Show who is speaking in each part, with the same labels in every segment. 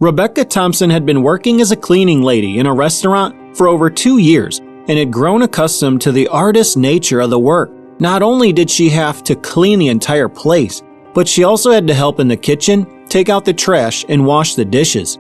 Speaker 1: Rebecca Thompson had been working as a cleaning lady in a restaurant for over 2 years and had grown accustomed to the artist nature of the work. Not only did she have to clean the entire place, but she also had to help in the kitchen, take out the trash, and wash the dishes.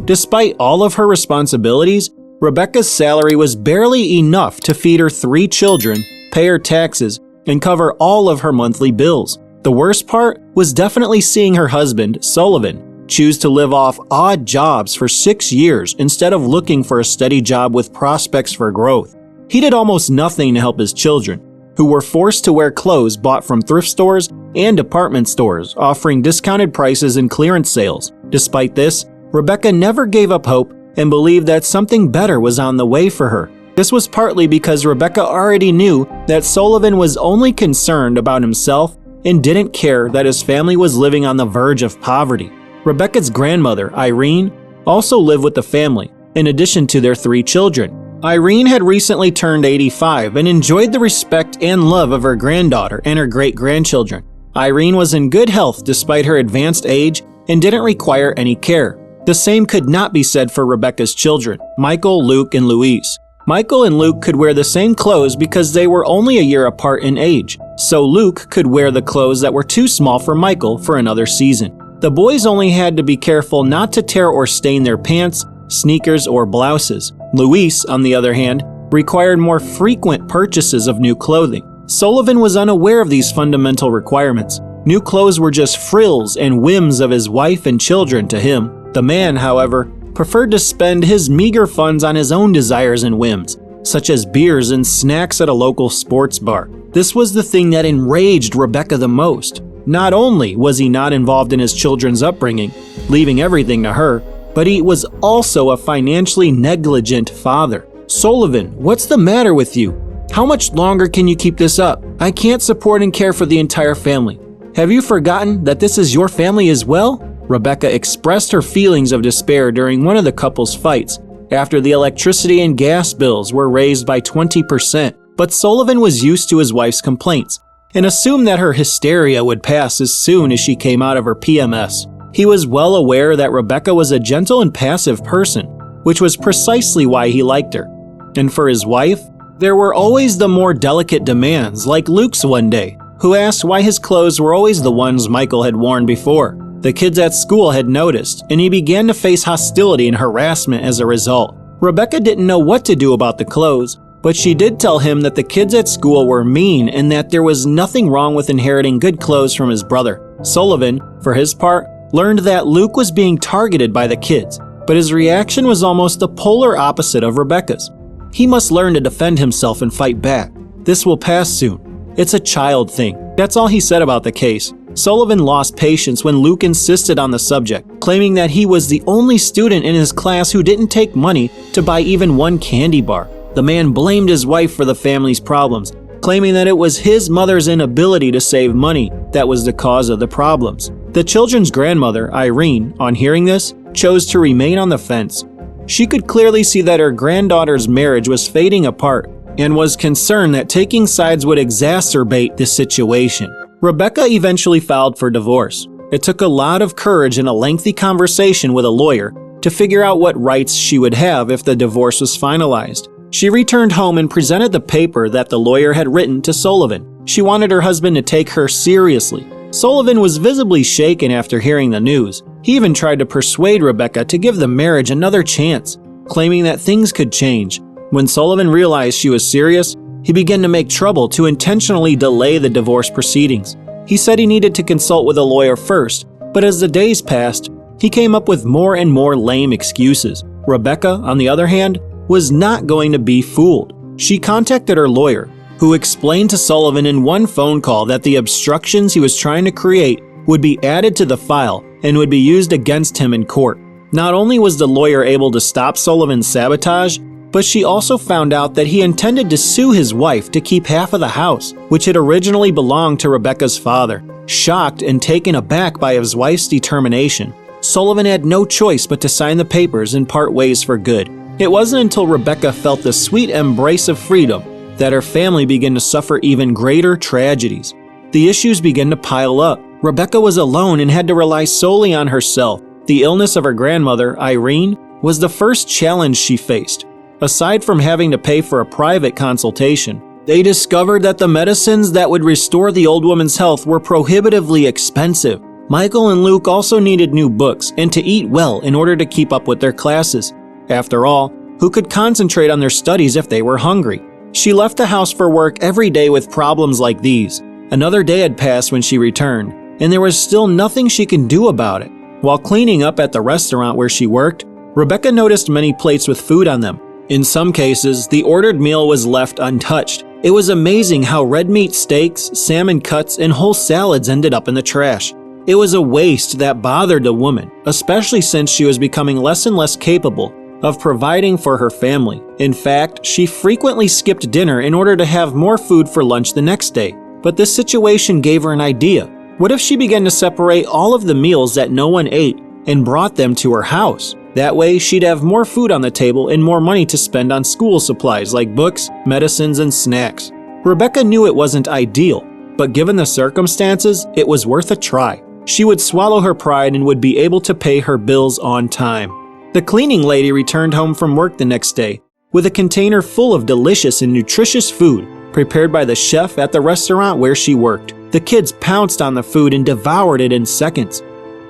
Speaker 1: Despite all of her responsibilities, Rebecca's salary was barely enough to feed her 3 children, pay her taxes, and cover all of her monthly bills. The worst part was definitely seeing her husband, Sullivan, choose to live off odd jobs for 6 years instead of looking for a steady job with prospects for growth. He did almost nothing to help his children, who were forced to wear clothes bought from thrift stores and department stores, offering discounted prices and clearance sales. Despite this, Rebecca never gave up hope and believed that something better was on the way for her. This was partly because Rebecca already knew that Sullivan was only concerned about himself and didn't care that his family was living on the verge of poverty. Rebecca's grandmother, Irene, also lived with the family, in addition to their 3 children. Irene had recently turned 85 and enjoyed the respect and love of her granddaughter and her great-grandchildren. Irene was in good health despite her advanced age and didn't require any care. The same could not be said for Rebecca's children, Michael, Luke, and Louise. Michael and Luke could wear the same clothes because they were only a year apart in age, so Luke could wear the clothes that were too small for Michael for another season. The boys only had to be careful not to tear or stain their pants, sneakers, or blouses. Louise, on the other hand, required more frequent purchases of new clothing. Sullivan was unaware of these fundamental requirements. New clothes were just frills and whims of his wife and children to him. The man, however, preferred to spend his meager funds on his own desires and whims, such as beers and snacks at a local sports bar. This was the thing that enraged Rebecca the most. Not only was he not involved in his children's upbringing, leaving everything to her, but he was also a financially negligent father. "Sullivan, what's the matter with you? How much longer can you keep this up? I can't support and care for the entire family. Have you forgotten that this is your family as well?" Rebecca expressed her feelings of despair during one of the couple's fights after the electricity and gas bills were raised by 20%. But Sullivan was used to his wife's complaints and assumed that her hysteria would pass as soon as she came out of her PMS. He was well aware that Rebecca was a gentle and passive person, which was precisely why he liked her. And for his wife, there were always the more delicate demands, like Luke's one day, who asked why his clothes were always the ones Michael had worn before. The kids at school had noticed, and he began to face hostility and harassment as a result. Rebecca didn't know what to do about the clothes, but she did tell him that the kids at school were mean and that there was nothing wrong with inheriting good clothes from his brother. Sullivan, for his part, learned that Luke was being targeted by the kids, but his reaction was almost the polar opposite of Rebecca's. He must learn to defend himself and fight back. This will pass soon. It's a child thing. That's all he said about the case. Sullivan lost patience when Luke insisted on the subject, claiming that he was the only student in his class who didn't take money to buy even one candy bar. The man blamed his wife for the family's problems, claiming that it was his mother's inability to save money that was the cause of the problems. The children's grandmother, Irene, on hearing this, chose to remain on the fence. She could clearly see that her granddaughter's marriage was fading apart and was concerned that taking sides would exacerbate the situation. Rebecca eventually filed for divorce. It took a lot of courage and a lengthy conversation with a lawyer to figure out what rights she would have if the divorce was finalized. She returned home and presented the paper that the lawyer had written to Sullivan. She wanted her husband to take her seriously. Sullivan was visibly shaken after hearing the news. He even tried to persuade Rebecca to give the marriage another chance, claiming that things could change. When Sullivan realized she was serious, he began to make trouble to intentionally delay the divorce proceedings. He said he needed to consult with a lawyer first, but as the days passed, he came up with more and more lame excuses. Rebecca, on the other hand, was not going to be fooled. She contacted her lawyer, who explained to Sullivan in one phone call that the obstructions he was trying to create would be added to the file and would be used against him in court. Not only was the lawyer able to stop Sullivan's sabotage, but she also found out that he intended to sue his wife to keep half of the house, which had originally belonged to Rebecca's father. Shocked and taken aback by his wife's determination, Sullivan had no choice but to sign the papers and part ways for good. It wasn't until Rebecca felt the sweet embrace of freedom that her family began to suffer even greater tragedies. The issues began to pile up. Rebecca was alone and had to rely solely on herself. The illness of her grandmother, Irene, was the first challenge she faced. Aside from having to pay for a private consultation, they discovered that the medicines that would restore the old woman's health were prohibitively expensive. Michael and Luke also needed new books and to eat well in order to keep up with their classes. After all, who could concentrate on their studies if they were hungry? She left the house for work every day with problems like these. Another day had passed when she returned, and there was still nothing she could do about it. While cleaning up at the restaurant where she worked, Rebecca noticed many plates with food on them. In some cases, the ordered meal was left untouched. It was amazing how red meat steaks, salmon cuts, and whole salads ended up in the trash. It was a waste that bothered the woman, especially since she was becoming less and less capable of providing for her family. In fact, she frequently skipped dinner in order to have more food for lunch the next day. But this situation gave her an idea. What if she began to separate all of the meals that no one ate and brought them to her house? That way, she'd have more food on the table and more money to spend on school supplies like books, medicines, and snacks. Rebecca knew it wasn't ideal, but given the circumstances, it was worth a try. She would swallow her pride and would be able to pay her bills on time. The cleaning lady returned home from work the next day with a container full of delicious and nutritious food prepared by the chef at the restaurant where she worked. The kids pounced on the food and devoured it in seconds.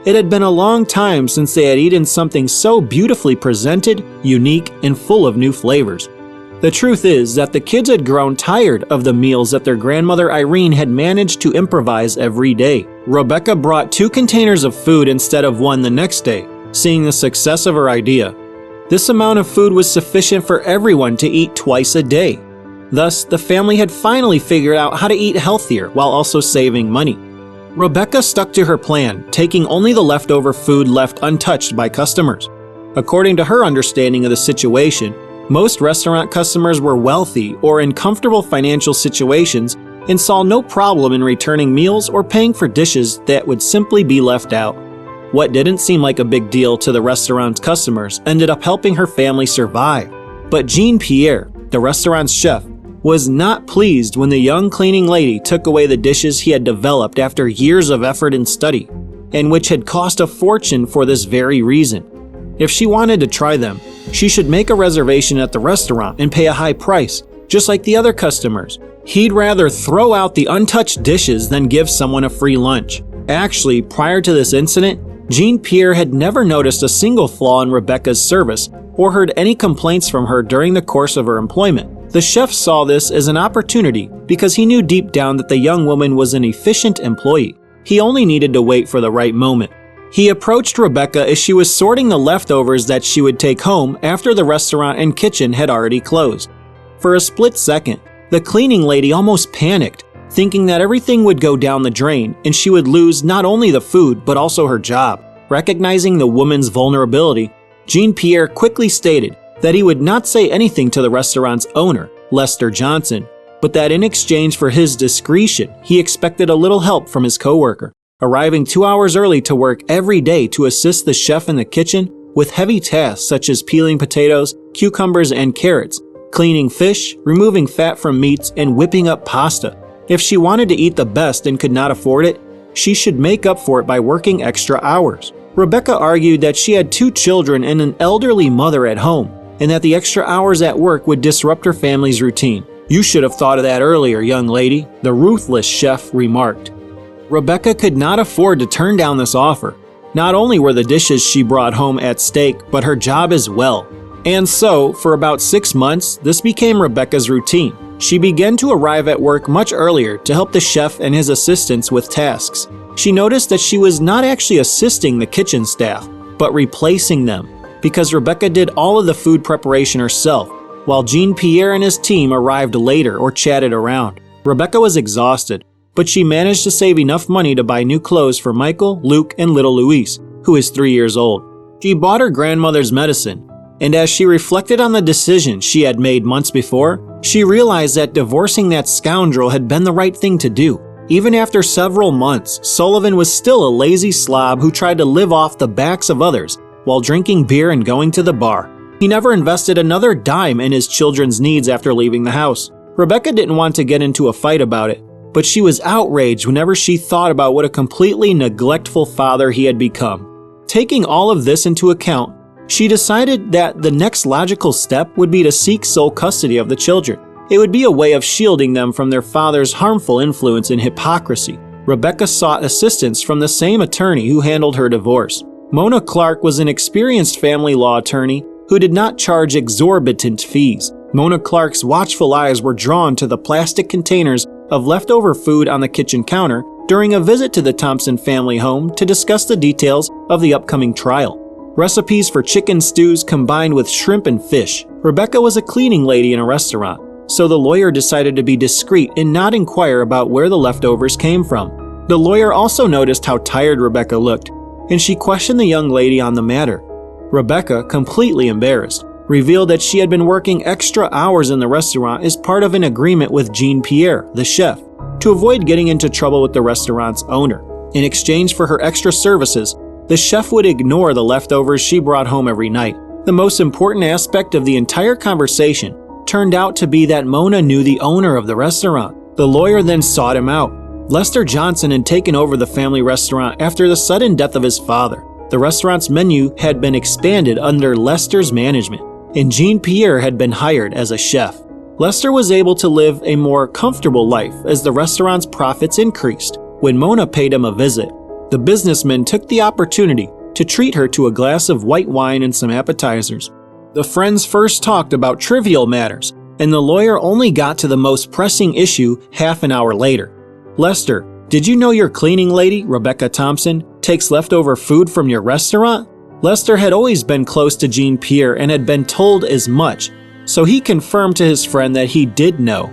Speaker 1: It had been a long time since they had eaten something so beautifully presented, unique, and full of new flavors. The truth is that the kids had grown tired of the meals that their grandmother Irene had managed to improvise every day. Rebecca brought 2 containers of food instead of 1 the next day, seeing the success of her idea. This amount of food was sufficient for everyone to eat twice a day. Thus, the family had finally figured out how to eat healthier while also saving money. Rebecca stuck to her plan, taking only the leftover food left untouched by customers. According to her understanding of the situation, most restaurant customers were wealthy or in comfortable financial situations and saw no problem in returning meals or paying for dishes that would simply be left out. What didn't seem like a big deal to the restaurant's customers ended up helping her family survive. But Jean-Pierre, the restaurant's chef, was not pleased when the young cleaning lady took away the dishes he had developed after years of effort and study, and which had cost a fortune for this very reason. If she wanted to try them, she should make a reservation at the restaurant and pay a high price, just like the other customers. He'd rather throw out the untouched dishes than give someone a free lunch. Actually, prior to this incident, Jean-Pierre had never noticed a single flaw in Rebecca's service or heard any complaints from her during the course of her employment. The chef saw this as an opportunity because he knew deep down that the young woman was an efficient employee. He only needed to wait for the right moment. He approached Rebecca as she was sorting the leftovers that she would take home after the restaurant and kitchen had already closed. For a split second, the cleaning lady almost panicked, thinking that everything would go down the drain and she would lose not only the food but also her job. Recognizing the woman's vulnerability, Jean-Pierre quickly stated that he would not say anything to the restaurant's owner, Lester Johnson, but that in exchange for his discretion, he expected a little help from his coworker. Arriving 2 hours early to work every day to assist the chef in the kitchen with heavy tasks such as peeling potatoes, cucumbers, and carrots, cleaning fish, removing fat from meats, and whipping up pasta. If she wanted to eat the best and could not afford it, she should make up for it by working extra hours. Rebecca argued that she had 2 children and an elderly mother at home, and that the extra hours at work would disrupt her family's routine. "You should have thought of that earlier, young lady," the ruthless chef remarked. Rebecca could not afford to turn down this offer. Not only were the dishes she brought home at stake, but her job as well. And so, for about 6 months, this became Rebecca's routine. She began to arrive at work much earlier to help the chef and his assistants with tasks. She noticed that she was not actually assisting the kitchen staff, but replacing them, because Rebecca did all of the food preparation herself, while Jean-Pierre and his team arrived later or chatted around. Rebecca was exhausted, but she managed to save enough money to buy new clothes for Michael, Luke, and little Luis, who is 3 years old. She bought her grandmother's medicine, and as she reflected on the decision she had made months before, she realized that divorcing that scoundrel had been the right thing to do. Even after several months, Sullivan was still a lazy slob who tried to live off the backs of others while drinking beer and going to the bar. He never invested another dime in his children's needs after leaving the house. Rebecca didn't want to get into a fight about it, but she was outraged whenever she thought about what a completely neglectful father he had become. Taking all of this into account, she decided that the next logical step would be to seek sole custody of the children. It would be a way of shielding them from their father's harmful influence and hypocrisy. Rebecca sought assistance from the same attorney who handled her divorce. Mona Clark was an experienced family law attorney who did not charge exorbitant fees. Mona Clark's watchful eyes were drawn to the plastic containers of leftover food on the kitchen counter during a visit to the Thompson family home to discuss the details of the upcoming trial. Recipes for chicken stews combined with shrimp and fish. Rebecca was a cleaning lady in a restaurant, so the lawyer decided to be discreet and not inquire about where the leftovers came from. The lawyer also noticed how tired Rebecca looked, and she questioned the young lady on the matter. Rebecca, completely embarrassed, revealed that she had been working extra hours in the restaurant as part of an agreement with Jean-Pierre, the chef, to avoid getting into trouble with the restaurant's owner. In exchange for her extra services, the chef would ignore the leftovers she brought home every night. The most important aspect of the entire conversation turned out to be that Mona knew the owner of the restaurant. The lawyer then sought him out. Lester Johnson had taken over the family restaurant after the sudden death of his father. The restaurant's menu had been expanded under Lester's management, and Jean-Pierre had been hired as a chef. Lester was able to live a more comfortable life as the restaurant's profits increased. When Mona paid him a visit, the businessman took the opportunity to treat her to a glass of white wine and some appetizers. The friends first talked about trivial matters, and the lawyer only got to the most pressing issue half an hour later. "Lester, did you know your cleaning lady, Rebecca Thompson, takes leftover food from your restaurant?" Lester had always been close to Jean-Pierre and had been told as much, so he confirmed to his friend that he did know.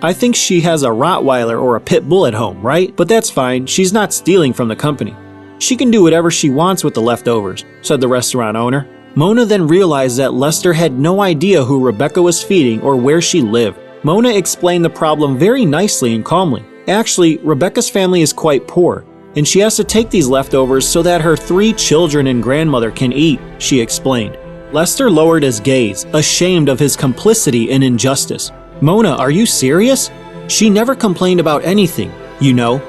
Speaker 1: "I think she has a Rottweiler or a pit bull at home, right? But that's fine, she's not stealing from the company. She can do whatever she wants with the leftovers," said the restaurant owner. Mona then realized that Lester had no idea who Rebecca was feeding or where she lived. Mona explained the problem very nicely and calmly. Actually, Rebecca's family is quite poor, and she has to take these leftovers so that her 3 children and grandmother can eat, she explained. Lester lowered his gaze, ashamed of his complicity in injustice. "Mona, are you serious? She never complained about anything, you know."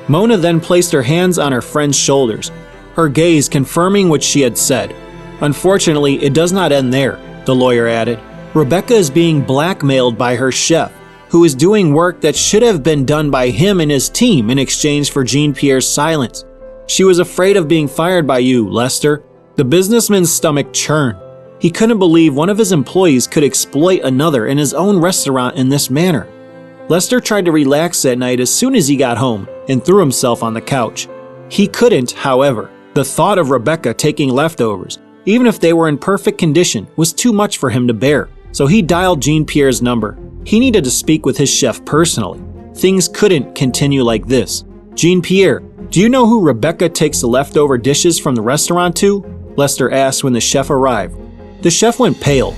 Speaker 1: Mona then placed her hands on her friend's shoulders, her gaze confirming what she had said. "Unfortunately, it does not end there," the lawyer added. "Rebecca is being blackmailed by her chef, who is doing work that should have been done by him and his team in exchange for Jean-Pierre's silence. She was afraid of being fired by you, Lester." The businessman's stomach churned. He couldn't believe one of his employees could exploit another in his own restaurant in this manner. Lester tried to relax that night as soon as he got home and threw himself on the couch. He couldn't, however. The thought of Rebecca taking leftovers, even if they were in perfect condition, was too much for him to bear. So he dialed Jean-Pierre's number. He needed to speak with his chef personally. Things couldn't continue like this. "Jean-Pierre, do you know who Rebecca takes the leftover dishes from the restaurant to?" Lester asked when the chef arrived. The chef went pale.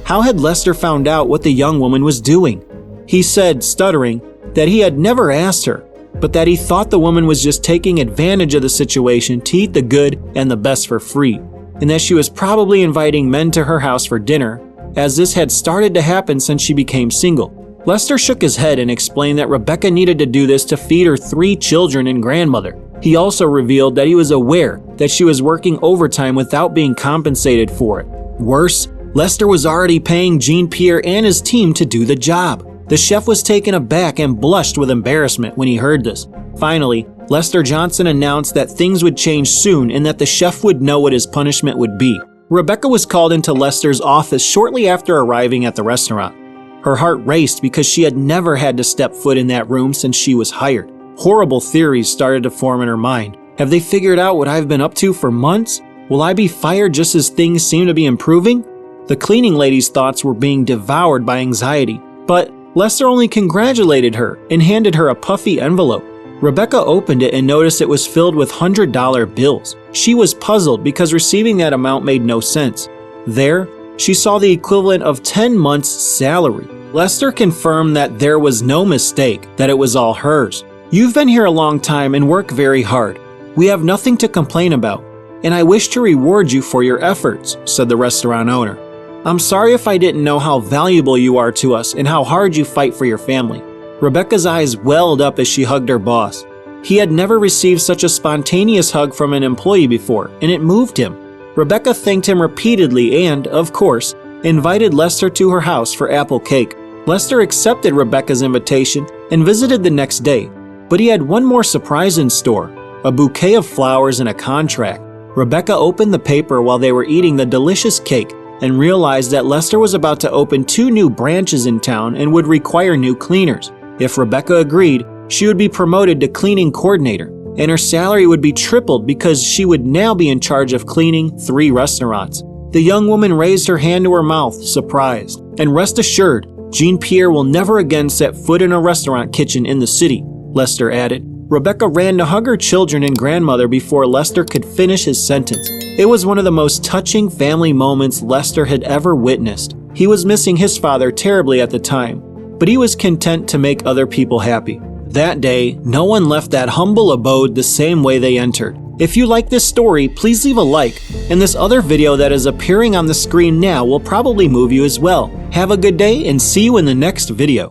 Speaker 1: How had Lester found out what the young woman was doing? He said, stuttering, that he had never asked her, but that he thought the woman was just taking advantage of the situation to eat the good and the best for free, and that she was probably inviting men to her house for dinner, as this had started to happen since she became single. Lester shook his head and explained that Rebecca needed to do this to feed her 3 children and grandmother. He also revealed that he was aware that she was working overtime without being compensated for it. Worse, Lester was already paying Jean-Pierre and his team to do the job. The chef was taken aback and blushed with embarrassment when he heard this. Finally, Lester Johnson announced that things would change soon and that the chef would know what his punishment would be. Rebecca was called into Lester's office shortly after arriving at the restaurant. Her heart raced because she had never had to step foot in that room since she was hired. Horrible theories started to form in her mind. Have they figured out what I've been up to for months? Will I be fired just as things seem to be improving? The cleaning lady's thoughts were being devoured by anxiety, but Lester only congratulated her and handed her a puffy envelope. Rebecca opened it and noticed it was filled with $100 bills. She was puzzled because receiving that amount made no sense. There, she saw the equivalent of 10 months' salary. Lester confirmed that there was no mistake, that it was all hers. "You've been here a long time and work very hard. We have nothing to complain about, and I wish to reward you for your efforts," said the restaurant owner. "I'm sorry if I didn't know how valuable you are to us and how hard you fight for your family. Rebecca's eyes welled up as she hugged her boss. He had never received such a spontaneous hug from an employee before, and it moved him. Rebecca thanked him repeatedly and, of course, invited Lester to her house for apple cake. Lester accepted Rebecca's invitation and visited the next day, but he had one more surprise in store: a bouquet of flowers and a contract. Rebecca opened the paper while they were eating the delicious cake and realized that Lester was about to open 2 new branches in town and would require new cleaners. If Rebecca agreed, she would be promoted to cleaning coordinator, and her salary would be tripled because she would now be in charge of cleaning 3 restaurants. The young woman raised her hand to her mouth, surprised. And rest assured, Jean-Pierre will never again set foot in a restaurant kitchen in the city, Lester added. Rebecca ran to hug her children and grandmother before Lester could finish his sentence. It was one of the most touching family moments Lester had ever witnessed. He was missing his father terribly at the time, but he was content to make other people happy. That day, no one left that humble abode the same way they entered. If you like this story, please leave a like, and this other video that is appearing on the screen now will probably move you as well. Have a good day and see you in the next video.